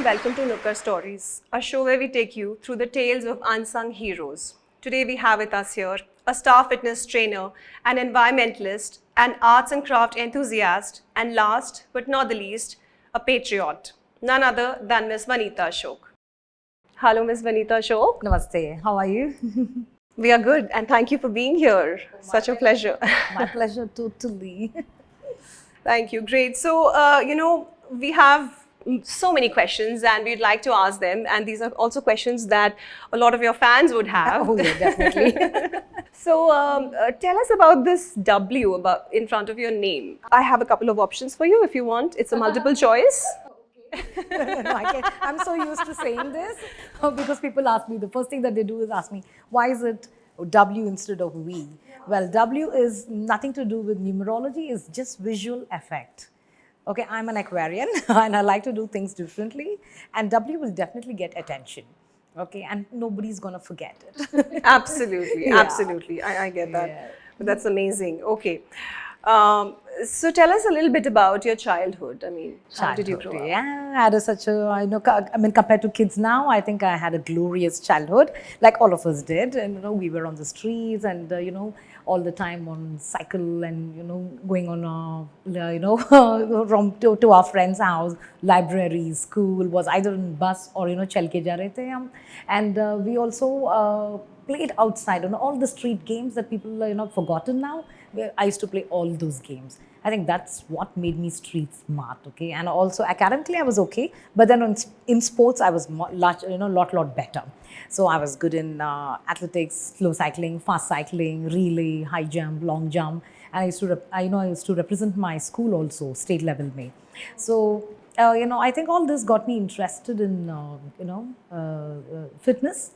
welcome to Nukkad Stories, a show where we take you through the tales of unsung heroes. Today we have with us here a star fitness trainer, an environmentalist, an arts and craft enthusiast, and last but not the least, a patriot. None other than Ms.Wanitha Ashok. Hello, Ms.Wanitha Ashok. Namaste. How are you? We are good, and thank you for being here. Such a pleasure. My pleasure, totally. Thank you. Great. So, we have so many questions and we'd like to ask them. And these are also questions that a lot of your fans would have. Oh, yeah, definitely. So, tell us about this W about in front of your name. I have a couple of options for you if you want. It's a multiple choice. I'm so used to saying this because people ask me, the first thing that they do is ask me, why is it W instead of V? Well, W is nothing to do with numerology, it's just visual effect. Okay, I'm an Aquarian and I like to do things differently, and W will definitely get attention. Okay, and nobody's gonna forget it. Absolutely, Yeah. absolutely. I get that. Yeah. But that's amazing. Okay. So tell us a little bit about your childhood. I mean, how did you grow up? Yeah, I had such a, compared to kids now, I think I had a glorious childhood, like all of us did. And, we were on the streets and, all the time on cycle and, going on, from to our friend's house, library, school was either in bus or, chal ke ja rahe the hum. And we also played outside on all the street games that people are, forgotten now. I used to play all those games. I think that's what made me street smart, okay? And also academically, I was okay. But then in sports, I was lot better. So I was good in athletics, slow cycling, fast cycling, relay, high jump, long jump. And I used to represent my school also, state level mein. So, I think all this got me interested in, fitness.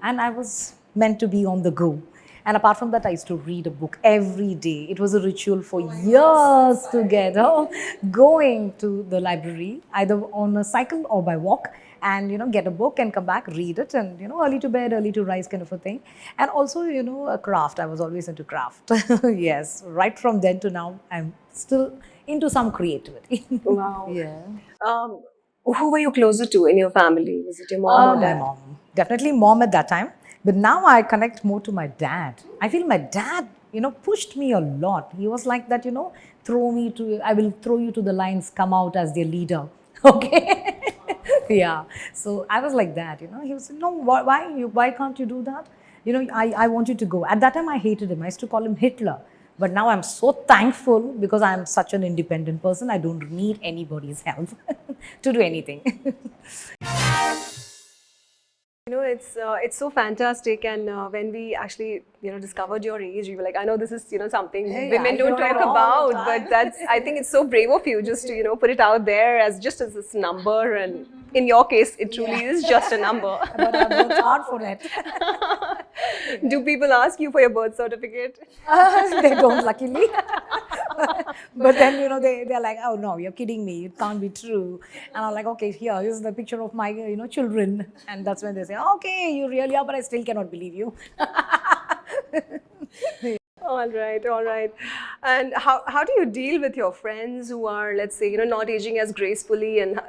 And I was meant to be on the go. And apart from that, I used to read a book every day. It was a ritual for years together, going to the library, either on a cycle or by walk, and, get a book and come back, read it, and, early to bed, early to rise kind of a thing. And also, a craft. I was always into craft. Yes, right from then to now, I'm still into some creativity. Wow. Yeah. Who were you closer to in your family? Was it your mom or My dad? mom. Definitely mom at that time. But now I connect more to my dad. I feel my dad, pushed me a lot. He was like that, I will throw you to the lions, come out as their leader. Okay. Yeah. So I was like that, He was, no, why can't you do that? I want you to go. At that time, I hated him. I used to call him Hitler. But now I'm so thankful because I'm such an independent person. I don't need anybody's help to do anything. It's so fantastic, and when we actually discovered your age, we were like, I know this is something women don't talk about, but I think it's so brave of you just to put it out there as just as this number, and in your case, it truly is just a number. But I worked hard for it. Do people ask you for your birth certificate? They don't, luckily. But then, they're like, oh no, you're kidding me. It can't be true. And I'm like, okay, here's the picture of my, children. And that's when they say, okay, you really are, but I still cannot believe you. All right, all right. And how do you deal with your friends who are, let's say, not aging as gracefully and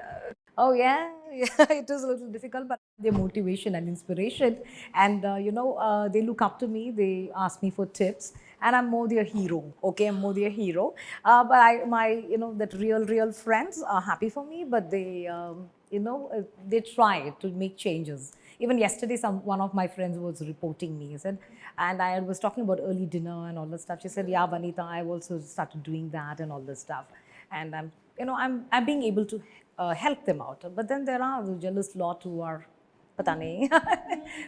Oh yeah, it is a little difficult, but their motivation and inspiration, and they look up to me. They ask me for tips, and I'm more their hero. Okay, I'm more their hero. But my that real friends are happy for me, but they try to make changes. Even yesterday, one of my friends was reporting me. He said, and I was talking about early dinner and all that stuff. She said, "Yeah, Vanita, I've also started doing that and all this stuff." And I'm being able to help them out. But then there are the jealous lot who are, pata nahi.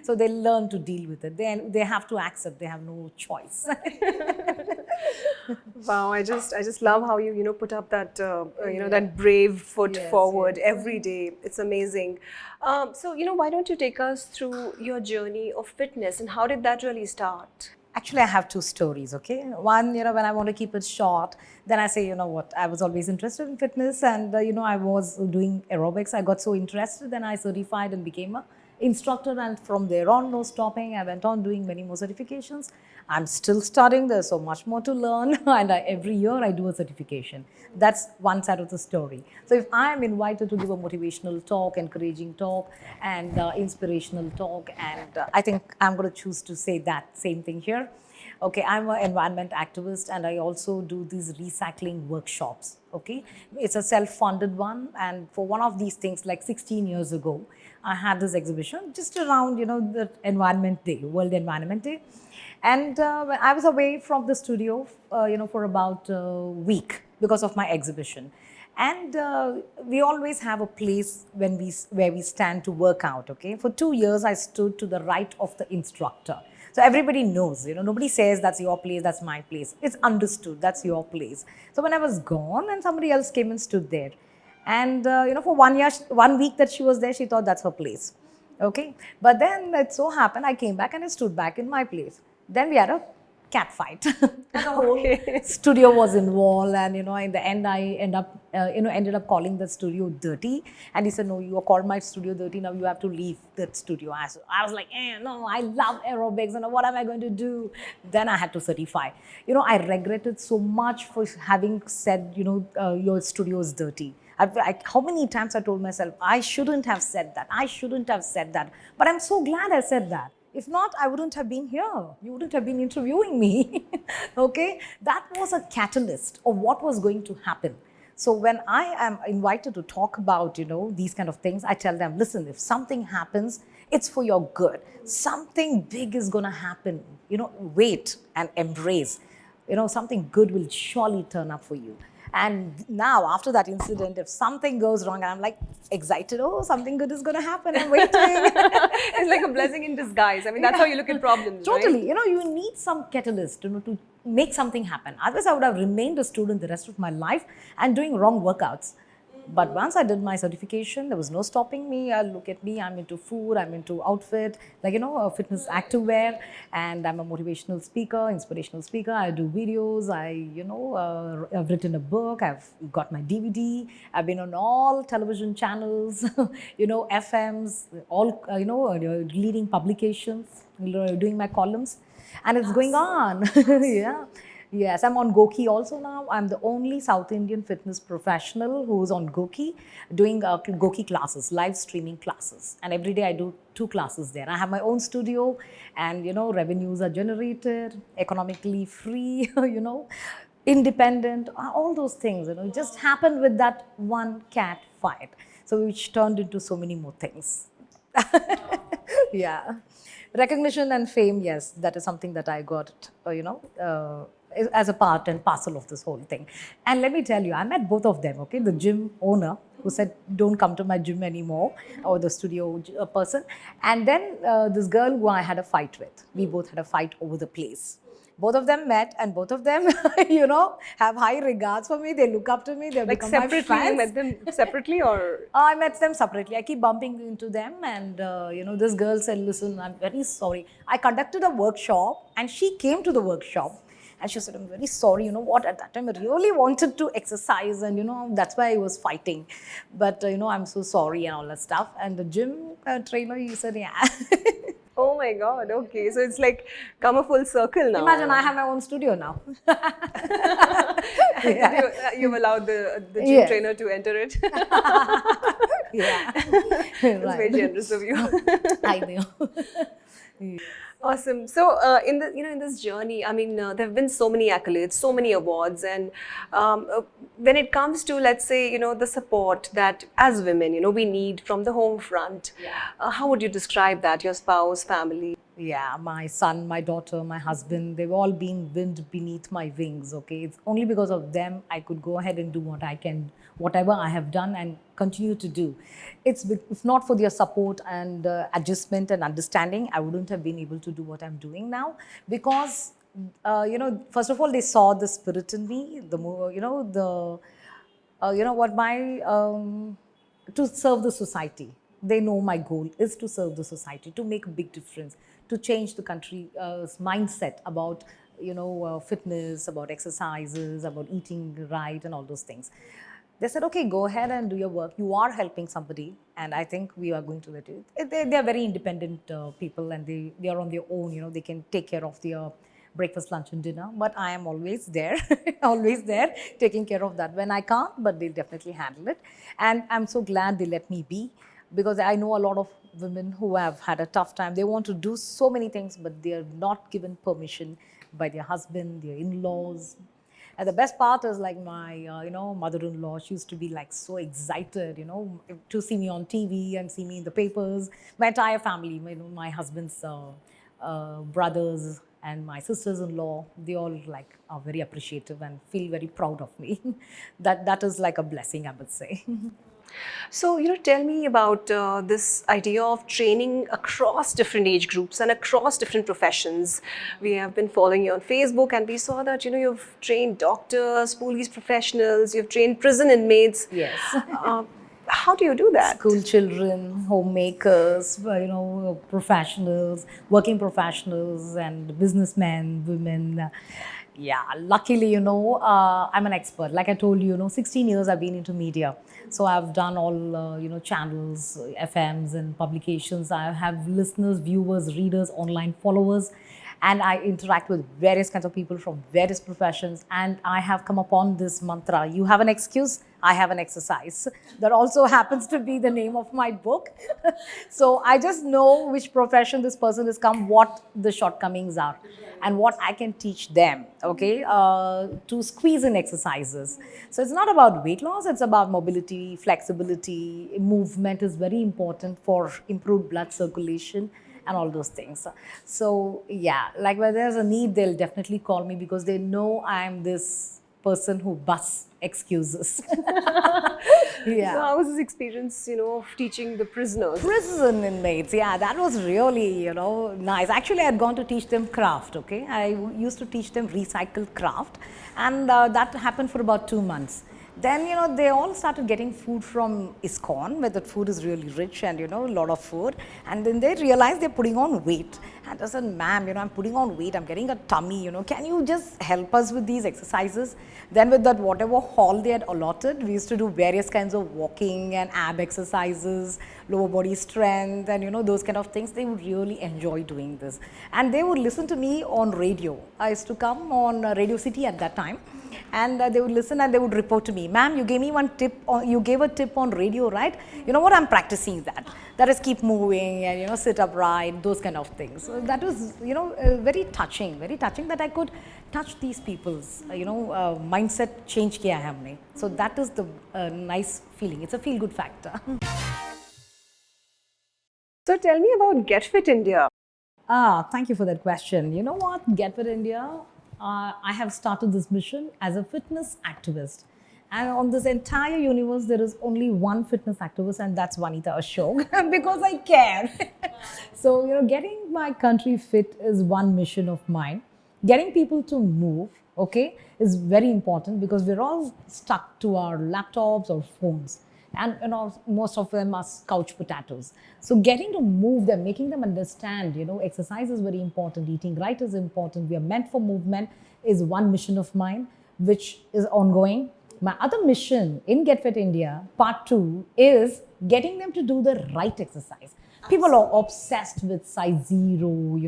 So they learn to deal with it. They have to accept. They have no choice. Wow, I just love how you put up that that brave foot forward every day. It's amazing. So why don't you take us through your journey of fitness and how did that really start? Actually, I have two stories, okay? One, when I want to keep it short, then I say, what, I was always interested in fitness and, I was doing aerobics. I got so interested, then I certified and became a instructor, and from there on, no stopping. I went on doing many more certifications. I'm still studying. There's so much more to learn, and every year I do a certification. That's one side of the story. So if I'm invited to give a motivational talk, encouraging talk, and inspirational talk, and I think I'm going to choose to say that same thing here. Okay, I'm an environment activist, and I also do these recycling workshops. Okay, it's a self-funded one, and for one of these things, like 16 years ago, I had this exhibition just around, the Environment Day, World Environment Day, and I was away from the studio, for about a week because of my exhibition. And we always have a place where we stand to work out. Okay, for 2 years I stood to the right of the instructor. So everybody knows, nobody says that's your place, that's my place. It's understood, that's your place. So when I was gone, and somebody else came and stood there. And, for 1 year, 1 week that she was there, she thought that's her place. Okay. But then it so happened, I came back and I stood back in my place. Then we had a cat fight. And the whole studio was involved, and in the end I ended up calling the studio dirty, and he said, no, you called my studio dirty, now you have to leave that studio. I was like, no, I love aerobics, and what am I going to do? Then I had to certify. I regretted so much for having said, your studio is dirty. How many times I told myself, I shouldn't have said that, I shouldn't have said that, but I'm so glad I said that. If not, I wouldn't have been here. You wouldn't have been interviewing me. Okay? That was a catalyst of what was going to happen. So when I am invited to talk about, these kind of things, I tell them, listen, if something happens, it's for your good. Something big is going to happen. Wait and embrace. Something good will surely turn up for you. And now, after that incident, if something goes wrong, I'm like excited, oh, something good is going to happen, I'm waiting. It's like a blessing in disguise. I mean, that's how you look at problems, totally. right? You need some catalyst, to make something happen. Otherwise, I would have remained a student the rest of my life and doing wrong workouts. But once I did my certification, there was no stopping me. Look at me, I'm into food, I'm into outfit, like, fitness activewear, and I'm a motivational speaker, inspirational speaker. I do videos, I've written a book, I've got my DVD, I've been on all television channels, FMs, all, leading publications, doing my columns, and it's going on. Yeah. Yes, I'm on Goki also now. I'm the only South Indian fitness professional who's on Goki doing Goki classes, live streaming classes. And every day I do 2 classes there. I have my own studio, and, revenues are generated, economically free, independent, all those things, just happened with that one cat fight. So which turned into so many more things. Yeah. Recognition and fame, yes, that is something that I got, as a part and parcel of this whole thing. And let me tell you, I met both of them, okay? The gym owner who said, don't come to my gym anymore, or the studio person. And then this girl who I had a fight with. We both had a fight over the place. Both of them met, and both of them, have high regards for me. They look up to me. They Like become my separately, fans. you met them separately, or? I met them separately. I keep bumping into them, and this girl said, listen, I'm very sorry. I conducted a workshop, and she came to the workshop, and she said, I'm very sorry, what, at that time I really wanted to exercise, and that's why I was fighting. But I'm so sorry and all that stuff. And the gym trainer, he said, yeah. Oh my God, okay. So it's like come a full circle now. Imagine I have my own studio now. Yeah. You've allowed the gym Yes. trainer to enter it. Yeah. It's very generous of you. I know. Awesome. So, in this journey, I mean, there have been so many accolades, so many awards, and when it comes to, let's say, the support that as women, we need from the home front, how would you describe that? Your spouse, family? Yeah, my son, my daughter, my husband, they've all been wind beneath my wings, okay? It's only because of them I could go ahead and do whatever I have done and continue to do. If not for their support and adjustment and understanding, I wouldn't have been able to do what I'm doing now, because, first of all, they saw the spirit in me, to serve the society. They know my goal is to serve the society, to make a big difference, to change the country's mindset about, fitness, about exercises, about eating right, and all those things. They said, okay, go ahead and do your work. You are helping somebody, and I think we are going to let you. They are very independent people, and they are on their own. They can take care of their breakfast, lunch, and dinner. But I am always there, always there, taking care of that when I can't. But they'll definitely handle it, and I'm so glad they let me be, because I know a lot of women who have had a tough time. They want to do so many things, but they are not given permission by their husband, their in-laws. And the best part is, like, my, mother-in-law, she used to be like so excited, to see me on TV and see me in the papers. My entire family, my husband's brothers and my sisters-in-law, they all like are very appreciative and feel very proud of me. That is like a blessing, I would say. So, tell me about this idea of training across different age groups and across different professions. We have been following you on Facebook, and we saw that, you've trained doctors, police professionals, you've trained prison inmates. Yes. How do you do that? School children, homemakers, professionals, working professionals, and businessmen, women. Yeah, luckily, I'm an expert. Like I told you, 16 years I've been into media. So I've done all, channels, FMs and publications. I have listeners, viewers, readers, online followers. And I interact with various kinds of people from various professions. And I have come upon this mantra: you have an excuse, I have an exercise. That also happens to be the name of my book. So I just know which profession this person has come, what the shortcomings are, and what I can teach them, okay, to squeeze in exercises. So it's not about weight loss, it's about mobility, flexibility. Movement is very important for improved blood circulation and all those things. So yeah, like when there's a need, they'll definitely call me, because they know I'm this person who busts excuses. Yeah. So how was this experience, of teaching the prisoners? Prison inmates, yeah, that was really, nice. Actually, I had gone to teach them craft, okay? I used to teach them recycled craft, and that happened for about 2 months. Then, they all started getting food from ISKCON, where the food is really rich and, a lot of food. And then they realized they're putting on weight. And I said, ma'am, I'm putting on weight, I'm getting a tummy, can you just help us with these exercises? Then with that, whatever hall they had allotted, we used to do various kinds of walking and ab exercises, lower body strength, and, those kind of things. They would really enjoy doing this. And they would listen to me on radio. I used to come on Radio City at that time. And they would listen and they would report to me, ma'am, you gave me one tip, you gave a tip on radio, right? You know what, I'm practicing that. That is keep moving and, sit upright, those kind of things. So that was, very touching that I could touch these people's, mindset change kiya hai humne. So that is the nice feeling. It's a feel-good factor. So tell me about Get Fit India. Thank you for that question. You know what, Get Fit India, I have started this mission as a fitness activist. And on this entire universe, there is only one fitness activist, and that's Wanitha Ashok, because I care. So, getting my country fit is one mission of mine. Getting people to move, okay, is very important, because we're all stuck to our laptops or phones. And most of them are couch potatoes. So getting to move them, making them understand, exercise is very important, eating right is important, we are meant for movement, is one mission of mine, which is ongoing. My other mission in Get Fit India, part 2, is getting them to do the right exercise. People are obsessed with size 0,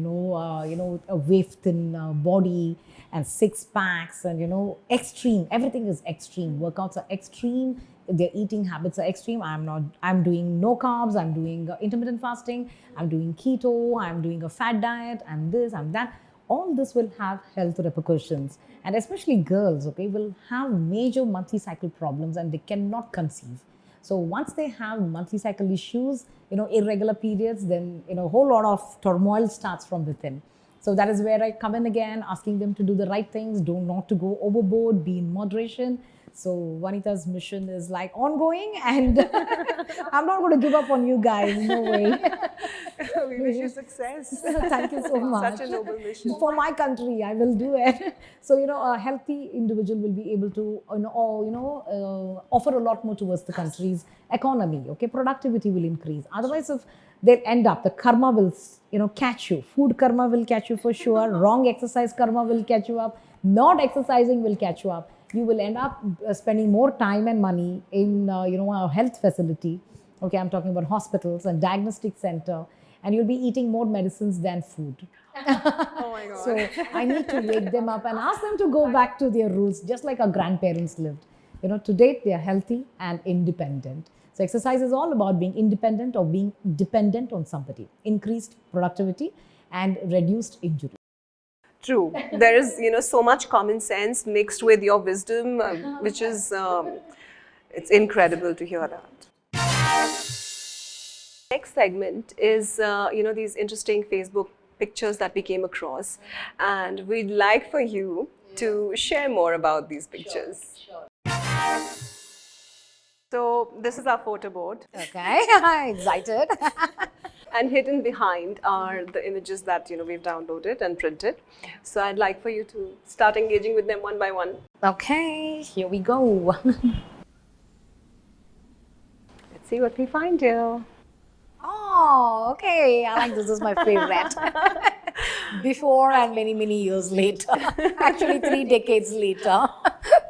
a waif-thin body and 6 packs and, extreme. Everything is extreme. Workouts are extreme. Their eating habits are extreme. I'm doing no carbs. I'm doing intermittent fasting. I'm doing keto. I'm doing a fat diet. I'm this, I'm that. All this will have health repercussions. And especially girls, okay, will have major monthly cycle problems and they cannot conceive. So once they have monthly cycle issues, irregular periods, then, a whole lot of turmoil starts from within. So that is where I come in again, asking them to do the right things, not to go overboard, be in moderation. So Wanitha's mission is like ongoing, and I'm not going to give up on you guys, no way. We wish you success. Thank you so much. Such a noble mission. For my country, I will do it. So, a healthy individual will be able to, offer a lot more towards the country's economy, okay? Productivity will increase. Otherwise, if they end up, the karma will, catch you. Food karma will catch you for sure. Wrong exercise karma will catch you up. Not exercising will catch you up. you will end up spending more time and money in, a health facility. Okay, I'm talking about hospitals and diagnostic center, and you'll be eating more medicines than food. Oh my God. So I need to wake them up and ask them to go back to their roots, just like our grandparents lived. To date, they are healthy and independent. So exercise is all about being independent or being dependent on somebody, increased productivity and reduced injury. True. There is, so much common sense mixed with your wisdom, which is, it's incredible to hear that. Next segment is, these interesting Facebook pictures that we came across, and we'd like for you to share more about these pictures. So this is our photo board. Okay, excited. And hidden behind are the images that we've downloaded and printed. So I'd like for you to start engaging with them one by one. Okay, here we go. Let's see what we find here. Oh, okay. I like this. This is my favorite. Before and many, many years later. Actually, 3 decades later.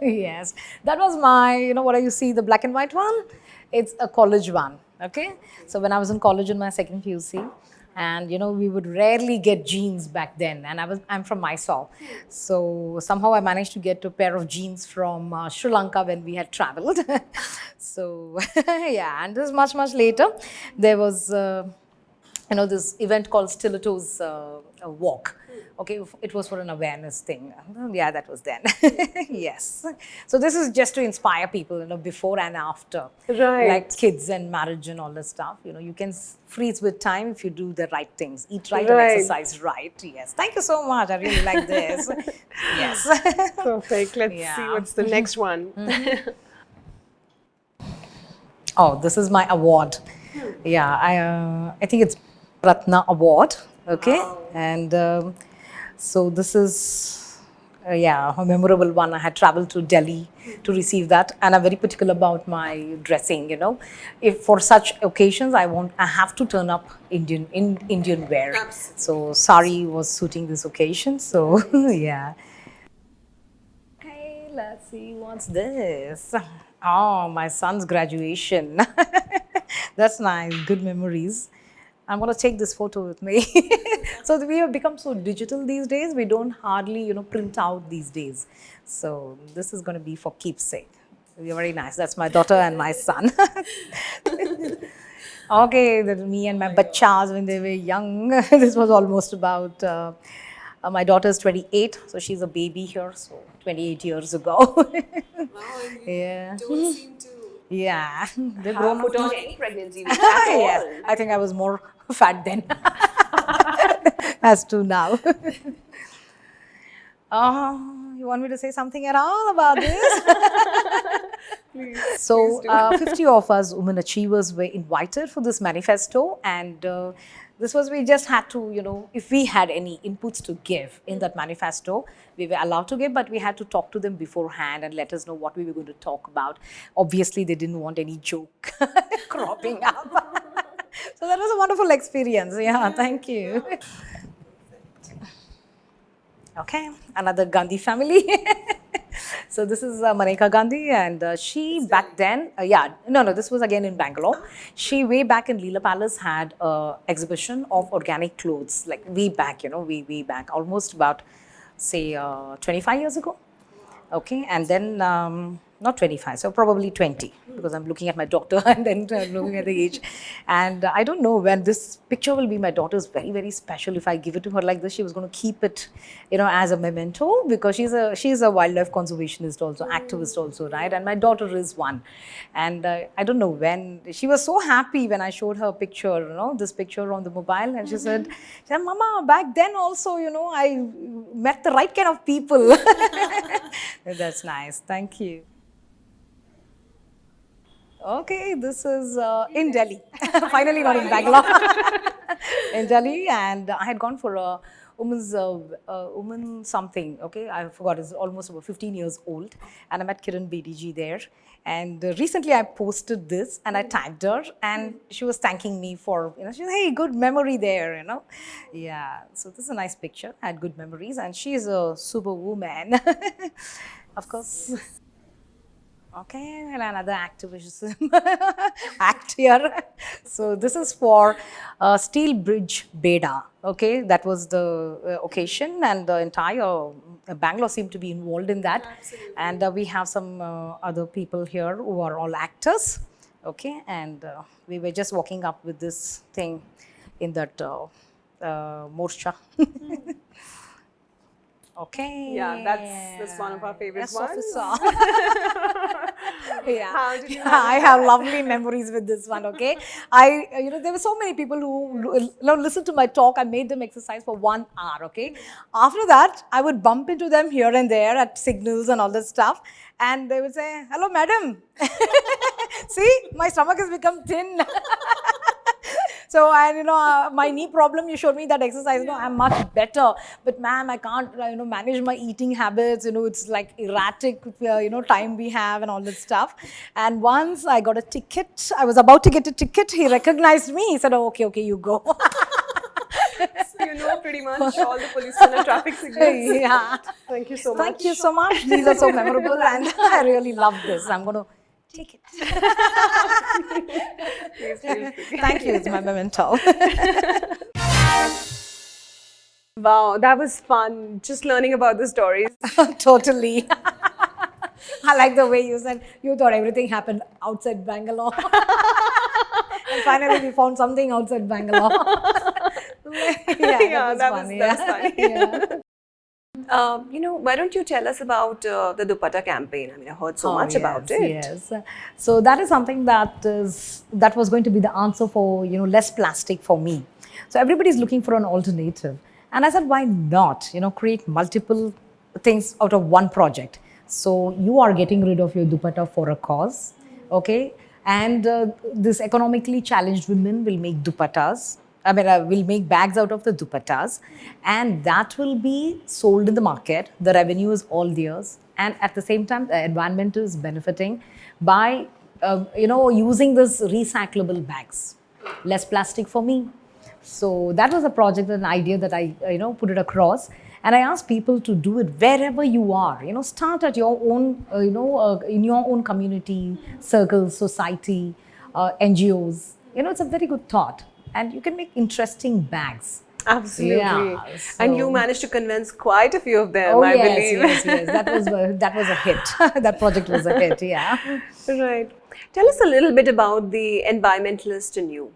Yes. That was my, what do you see, the black and white one? It's a college one. Okay. So when I was in college in my second PUC, and we would rarely get jeans back then, and I'm from Mysore, so somehow I managed to get a pair of jeans from Sri Lanka when we had traveled. So yeah, and this is much later. There was this event called Stilettos Walk. Okay, it was for an awareness thing. Yeah, that was then. Yes. So this is just to inspire people, before and after. Right. Like kids and marriage and all this stuff. You can freeze with time if you do the right things. Eat right and exercise right. Yes. Thank you so much. I really like this. Yes. Perfect. Let's see what's the next one. Oh, this is my award. Yeah, I think it's Ratna Award. Okay. Wow. And so this is, a memorable one. I had traveled to Delhi to receive that, and I'm very particular about my dressing. If for such occasions I have to turn up Indian wear. Absolutely. So sari was suiting this occasion. So yeah. Okay, let's see what's this. Oh, my son's graduation. That's nice. Good memories. I'm going to take this photo with me. So we have become so digital these days. We don't hardly, print out these days. So this is going to be for keepsake. You're very nice. That's my daughter and my son. Okay, that's me and my bachas when they were young. This was almost about, my daughter's 28, so she's a baby here, so 28 years ago. Wow, yeah. Don't seem to they've have put on any pregnancy weight at all. Yes, I think I was more fat then as to now. You want me to say something at all about this? Please, so, please 50 of us women achievers were invited for this manifesto, and we just had to, if we had any inputs to give in that manifesto, we were allowed to give, but we had to talk to them beforehand and let us know what we were going to talk about. Obviously, they didn't want any joke cropping up. So that was a wonderful experience. Yeah, thank you. Okay, another Gandhi family. So this is Maneka Gandhi, and she back then, this was again in Bangalore. She way back in Leela Palace had an exhibition of organic clothes, like way back, way back, almost about, say, 25 years ago. Okay, and then, not 25, so probably 20, because I'm looking at my daughter and then looking at the age. And I don't know when this picture will be. My daughter's very, very special. If I give it to her like this, she was going to keep it, as a memento, because she's a wildlife conservationist also, activist also, right? And my daughter is one. And I don't know when, she was so happy when I showed her a picture, this picture on the mobile, and she said, Mama, back then also, I met the right kind of people. That's nice. Thank you. Okay, this is in Delhi. Finally not in Bangalore. In Delhi, and I had gone for a woman something, okay, I forgot, it's almost about 15 years old, and I met Kiran Bediji there. And recently I posted this and I tagged her, and she was thanking me for, she said, hey, good memory there, Yeah, so this is a nice picture. I had good memories, and she is a superwoman. of course. Okay, and another activism act here. So this is for Steel Bridge Beda. Okay, that was the occasion, and the entire Bangalore seemed to be involved in that. Absolutely. And we have some other people here who are all actors. Okay, and we were just walking up with this thing in that morscha. Okay. Yeah, that's one of our favorite Yes, ones. officer. Yeah. How did you I have lovely memories with this one. Okay, there were so many people who listen to my talk. I made them exercise for 1 hour. Okay, after that, I would bump into them here and there at signals and all this stuff, and they would say, "Hello, madam. See, my stomach has become thin." So, and my knee problem, you showed me that exercise. No, I'm much better. But ma'am, I can't, manage my eating habits. It's like erratic, time we have and all that stuff. And once I got a ticket, I was about to get a ticket. He recognized me. He said, "Oh, okay, you go." So you know pretty much all the policemen and traffic signals. Yeah. Thank you so much. Thank you so much. These are so memorable, and I really love this. I'm going to take it. Please feel free. Thank you. It's my memento. Wow, that was fun. Just learning about the stories. Totally. I like the way you said you thought everything happened outside Bangalore. And finally we found something outside Bangalore. Yeah, that was funny. funny. Yeah. Why don't you tell us about the Dupatta campaign? I mean, I heard so much about it. Yes. So that is something that was going to be the answer for less plastic for me. So everybody is looking for an alternative, and I said, why not create multiple things out of one project? So you are getting rid of your dupatta for a cause, okay? And this economically challenged women will make dupattas. I mean, will make bags out of the dupattas, and that will be sold in the market. The revenue is all theirs, and at the same time, the environment is benefiting by using this recyclable bags. Less plastic for me. So that was a project, an idea that I put it across, and I asked people to do it wherever you are. Start at your own, in your own community, circles, society, NGOs. It's a very good thought. And you can make interesting bags. Absolutely. Yeah, And you managed to convince quite a few of them, I yes, believe. yes. That was a hit. That project was a hit, yeah. Right. Tell us a little bit about the environmentalist in you.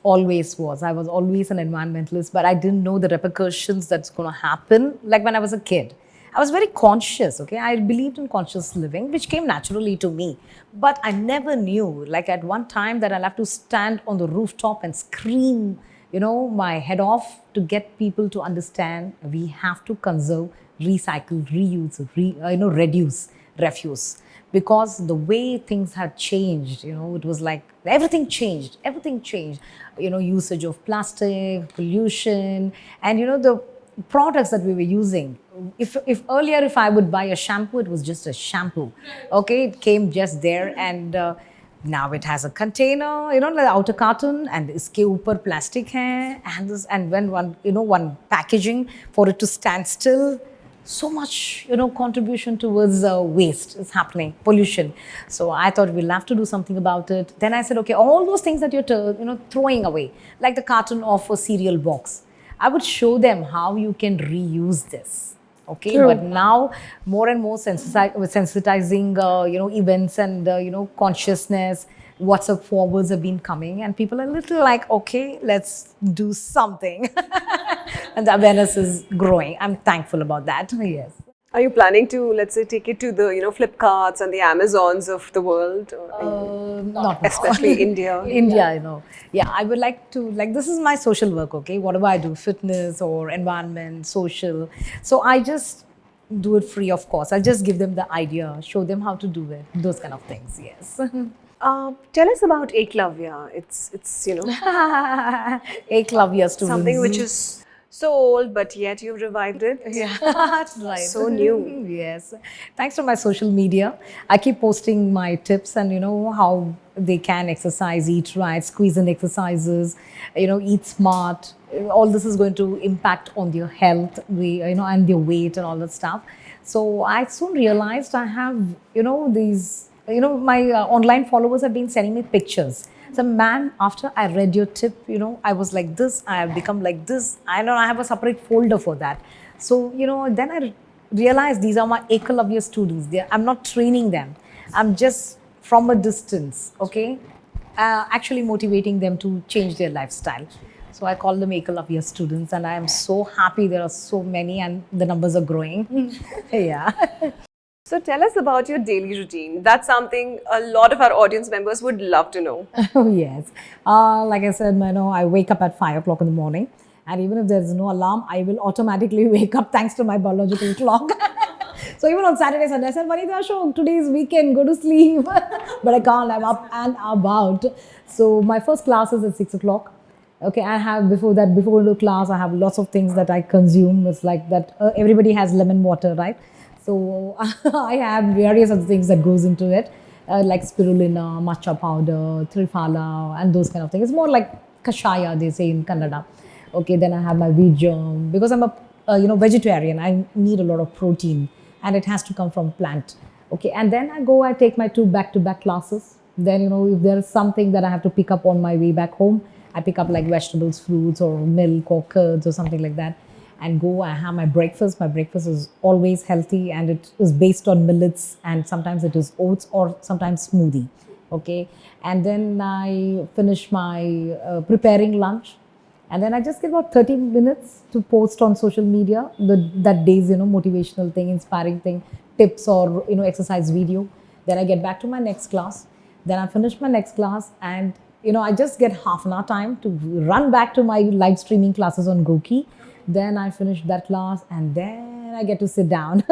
Always was. I was always an environmentalist, but I didn't know the repercussions that's going to happen. Like when I was a kid, I was very conscious, okay? I believed in conscious living, which came naturally to me. But I never knew, like at one time, that I'll have to stand on the rooftop and scream, my head off to get people to understand we have to conserve, recycle, reuse, reduce refuse. Because the way things had changed, it was like everything changed, usage of plastic, pollution, and the products that we were using. If earlier, if I would buy a shampoo, it was just a shampoo. Okay, it came just there, and now it has a container, the outer carton, and iske upar plastic hai, and when one packaging for it to stand still. So much, contribution towards waste is happening, pollution. So I thought we'll have to do something about it. Then I said, okay, all those things that you're throwing away, like the carton of a cereal box, I would show them how you can reuse this. Okay, True. But now more and more sensitizing, events and consciousness. WhatsApp forwards have been coming, and people are a little like, okay, let's do something. And the awareness is growing. I'm thankful about that. Yes. Are you planning to, let's say, take it to the, Flipkarts and the Amazons of the world? Not now. Especially India. India, Yeah, I would like to, this is my social work, okay? Whatever I do, fitness or environment, social. So I just do it free of cost. I'll just give them the idea, show them how to do it, those kind of things, yes. Tell us about Eklavya. It's Eklavya students. something which is so old, but yet you've revived it. Yeah, that's right. So new. Yes. Thanks to my social media, I keep posting my tips and how they can exercise, eat right, squeeze in exercises, eat smart. All this is going to impact on their health, and their weight and all that stuff. So I soon realized I have, these, my online followers have been sending me pictures. So, man, after I read your tip, I was like this, I have become like this. I know I have a separate folder for that. So, then I realized these are my Ekalavya students. I'm not training them. I'm just from a distance, okay, actually motivating them to change their lifestyle. So I call them Ekalavya students, and I am so happy there are so many and the numbers are growing. Yeah. So tell us about your daily routine. That's something a lot of our audience members would love to know. Oh, yes. Like I said, I wake up at 5 o'clock in the morning. And even if there is no alarm, I will automatically wake up thanks to my biological clock. So even on Saturday, Sunday, I said, Vanitha Ashok, today is weekend, go to sleep. But I can't, I'm up and about. So my first class is at 6 o'clock. Okay, I have before going to class, I have lots of things that I consume. It's like that everybody has lemon water, right? So I have various other things that goes into it, like spirulina, matcha powder, triphala, and those kind of things. It's more like kashaya, they say in Kannada. Okay, then I have my wheat germ because I'm a vegetarian. I need a lot of protein, and it has to come from plant. Okay, and then I take my 2 back-to-back classes. Then if there's something that I have to pick up on my way back home, I pick up like vegetables, fruits, or milk or curds or something like that, and go. I have my breakfast. My breakfast is always healthy, and it is based on millets, and sometimes it is oats or sometimes smoothie. Okay, and then I finish my preparing lunch, and then I just get about 30 minutes to post on social media that day's motivational thing, inspiring thing, tips, or exercise video. Then I get back to my next class. Then I finish my next class, and I just get half an hour time to run back to my live streaming classes on Goki. Then I finish that class, and then I get to sit down,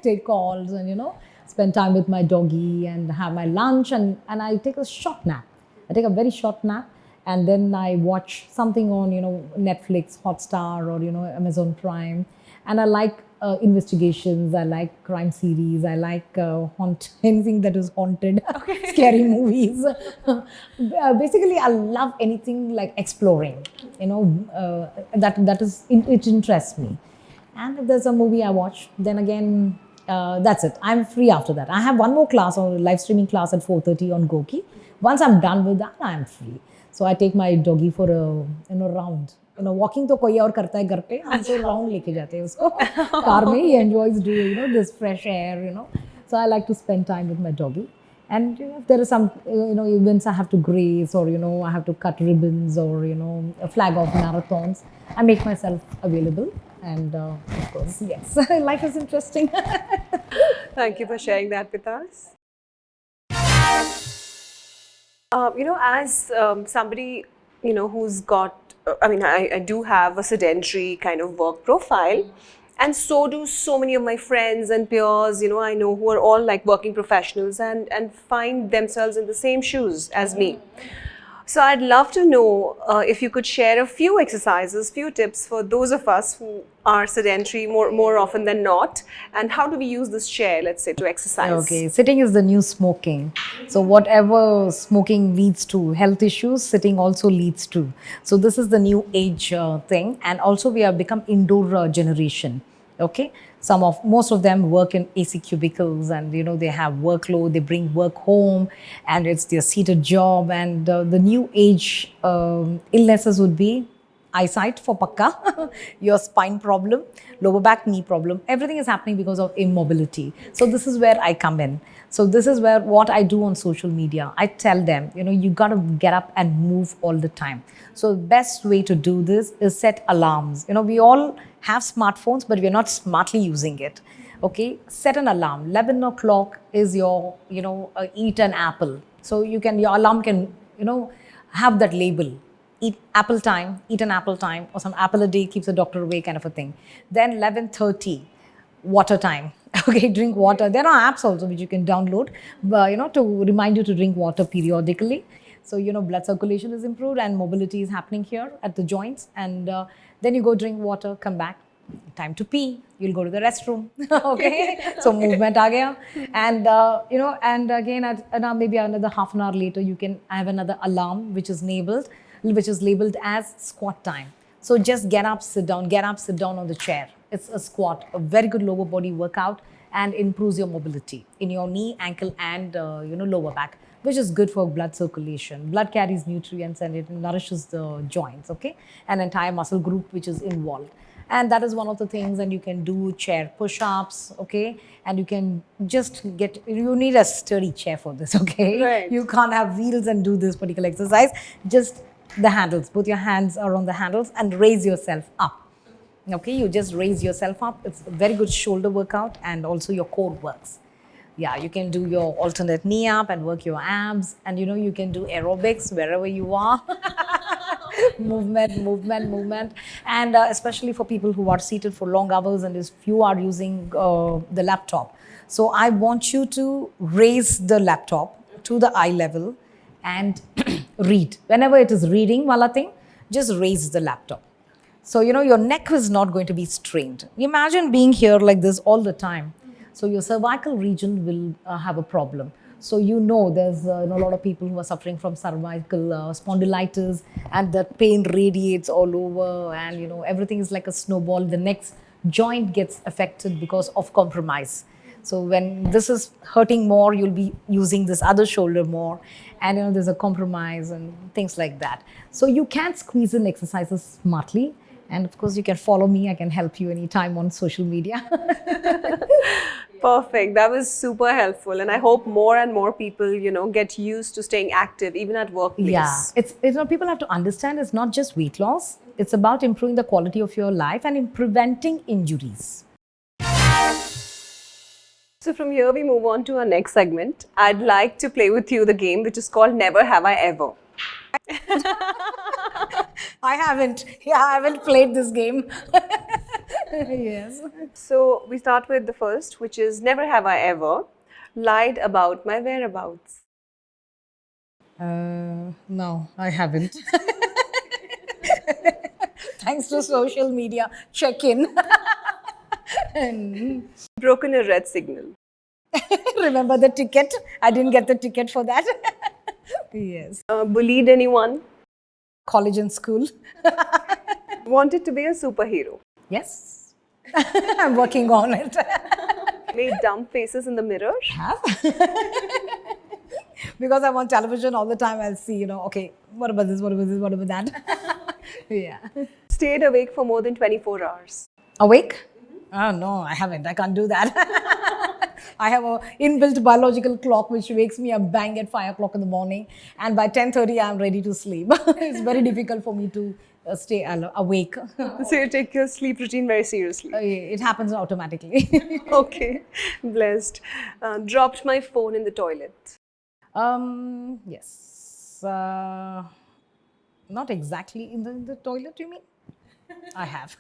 take calls, and spend time with my doggy and have my lunch, and I take a short nap. I take a very short nap, and then I watch something on Netflix, Hotstar, or Amazon Prime, and I like investigations. I like crime series. I like anything that is haunted, scary movies. Basically, I love anything like exploring. It interests me. And if there's a movie I watch, then again, that's it. I'm free after that. I have one more class or live streaming class at 4:30 on Goki. Once I'm done with that, I'm free. So I take my doggy for a round. Walking तो कोई और करता है घर पे, हम तो round लेके जाते हैं उसको कार में. He enjoys doing this fresh air. So I like to spend time with my doggy. And if there are some events I have to grace, or I have to cut ribbons, or a flag off marathons, I make myself available. And of course, yes, life is interesting. Thank you for sharing that with us. As somebody, who's got, I do have a sedentary kind of work profile, and so do so many of my friends and peers, I know, who are all like working professionals and find themselves in the same shoes as me. So I'd love to know if you could share a few exercises, few tips for those of us who are sedentary more often than not, and how do we use this chair, let's say, to exercise? Okay, sitting is the new smoking. So whatever smoking leads to health issues, sitting also leads to. So this is the new age thing, and also we have become indoor generation. Okay, most of them work in AC cubicles, and they have workload, they bring work home, and it's their seated job. And the new age illnesses would be eyesight for pakka, your spine problem, lower back, knee problem. Everything is happening because of immobility. So this is where I come in. So this is where what I do on social media. I tell them, you got to get up and move all the time. So the best way to do this is set alarms. We all have smartphones, but we're not smartly using it. Okay, set an alarm. 11 o'clock is your, eat an apple. So your alarm can, have that label. Eat apple time, eat an apple time, or some apple a day keeps the doctor away kind of a thing. Then 11:30, water time. Okay, drink water. There are apps also which you can download, to remind you to drink water periodically. So, blood circulation is improved and mobility is happening here at the joints. And then you go drink water, come back. Time to pee, you'll go to the restroom. Okay, so movement aa gaya. And and again maybe another half an hour later, you can have another alarm which is labeled as squat time. So just get up, sit down on the chair. It's a squat, a very good lower body workout, and improves your mobility in your knee, ankle, and lower back, which is good for blood circulation. Blood carries nutrients and it nourishes the joints, okay, an entire muscle group which is involved. And that is one of the things. And you can do chair push-ups, okay, and you can just you need a sturdy chair for this, okay. Right. You can't have wheels and do this particular exercise. Just the handles, both your hands are on the handles, and raise yourself up. Okay, you just raise yourself up. It's a very good shoulder workout, and also your core works. Yeah, you can do your alternate knee up and work your abs, and you can do aerobics wherever you are. movement. And especially for people who are seated for long hours, and if you are using the laptop. So I want you to raise the laptop to the eye level and read. Whenever it is reading wala thing, just raise the laptop. So, your neck is not going to be strained. Imagine being here like this all the time. So your cervical region will have a problem. So there's a lot of people who are suffering from cervical spondylitis, and that pain radiates all over, and everything is like a snowball. The next joint gets affected because of compromise. So when this is hurting more, you'll be using this other shoulder more, and there's a compromise and things like that. So you can squeeze in exercises smartly. And of course, you can follow me. I can help you anytime on social media. Perfect. That was super helpful. And I hope more and more people, get used to staying active, even at workplace. Yeah, it's people have to understand it's not just weight loss. It's about improving the quality of your life and in preventing injuries. So from here, we move on to our next segment. I'd like to play with you the game, which is called Never Have I Ever. I haven't played this game. Yes. So we start with the first, which is Never Have I Ever lied about my whereabouts. No, I haven't. Thanks to social media, check in. Broken a red signal. Remember the ticket? I didn't get the ticket for that. Yes. Bullied anyone. College and school. Wanted to be a superhero. Yes. I'm working on it. Made dumb faces in the mirror. Have? Because I'm on television all the time, I'll see, okay, what about this, what about this, what about that? Yeah. Stayed awake for more than 24 hours. Awake? Oh, no, I haven't. I can't do that. I have an inbuilt biological clock which wakes me up bang at 5 o'clock in the morning. And by 10:30, I'm ready to sleep. It's very difficult for me to stay awake. So you take your sleep routine very seriously. It happens automatically. Okay, blessed. Dropped my phone in the toilet. Yes. Not exactly in the toilet, you mean? I have.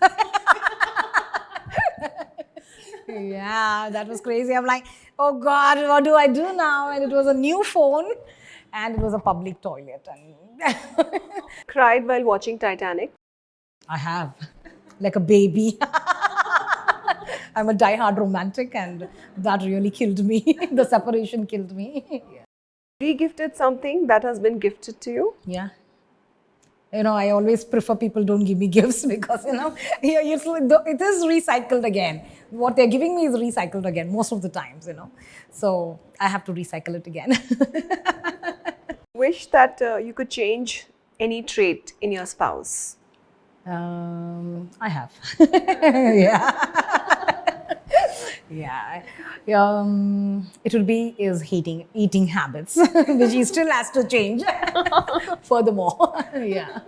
Yeah, that was crazy. I'm like, oh God, what do I do now? And it was a new phone, and it was a public toilet. And Cried while watching Titanic. I have, like a baby. I'm a die-hard romantic, and that really killed me. The separation killed me. Yeah. Regifted something that has been gifted to you. Yeah. I always prefer people don't give me gifts because, it is recycled again. What they're giving me is recycled again most of the times, So I have to recycle it again. Wish that you could change any trait in your spouse. I have. Yeah. Yeah. It would be his eating habits, which he still has to change. Furthermore, yeah.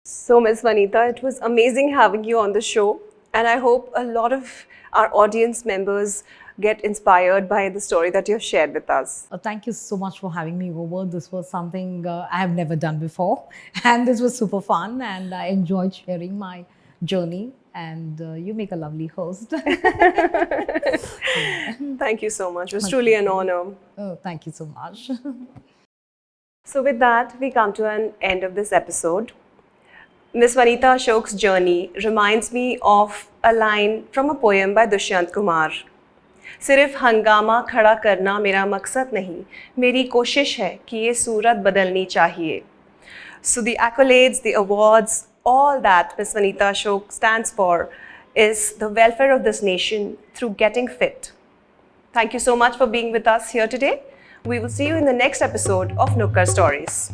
So, Ms.Wanitha, it was amazing having you on the show, and I hope a lot of our audience members get inspired by the story that you have shared with us. Thank you so much for having me over. This was something I have never done before, and this was super fun, and I enjoyed sharing my journey, and you make a lovely host. Thank you so much. It was truly an honor. Oh, thank you so much. So with that, we come to an end of this episode. Ms.Wanitha Ashok's journey reminds me of a line from a poem by Dushyant Kumar. सिर्फ हंगामा खड़ा करना मेरा मकसद नहीं, मेरी कोशिश है कि ये सूरत बदलनी चाहिए. So the accolades, the awards, all that Ms. Wanitha Ashok stands for is the welfare of this nation through getting fit. Thank you so much for being with us here today. We will see you in the next episode of Nukkad Stories.